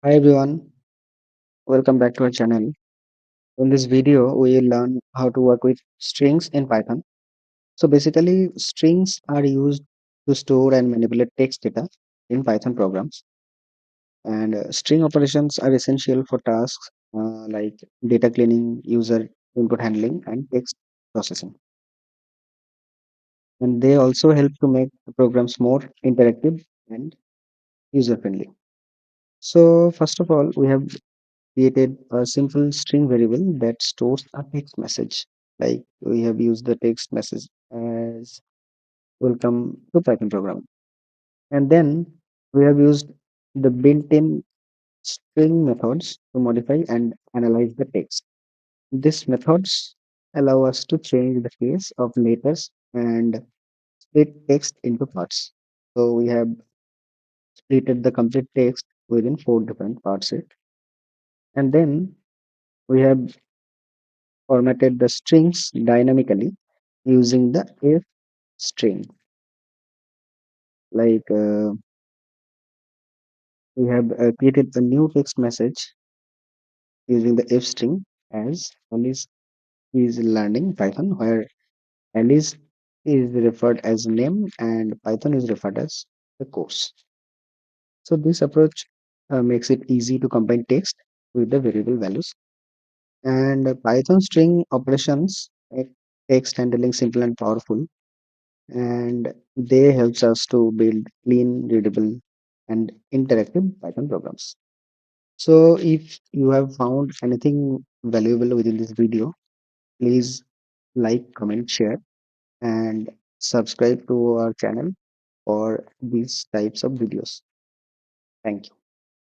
Hi everyone, welcome back to our channel. In this video, we will learn how to work with strings in Python. So basically, strings are used to store and manipulate text data in Python programs. And string operations are essential for tasks like data cleaning, user input handling, and text processing. And they also help to make the programs more interactive and user friendly. So first of all, we have created a simple string variable that stores a text message. Like we have used the text message as welcome to Python program. And then we have used the built-in string methods to modify and analyze the text. These methods allow us to change the case of letters and split text into parts. So we have splitted the complete text within four different parts. And then we have formatted the strings dynamically using the if string. Like we have created a new text message using the if string as Alice is learning Python, where Alice is referred as name and Python is referred as the course. So this approach makes it easy to combine text with the variable values. And Python string operations make text handling simple and powerful, and they helps us to build clean, readable, and interactive Python programs. So if you have found anything valuable within this video, please like, comment, share, and subscribe to our channel for these types of videos. Thank you.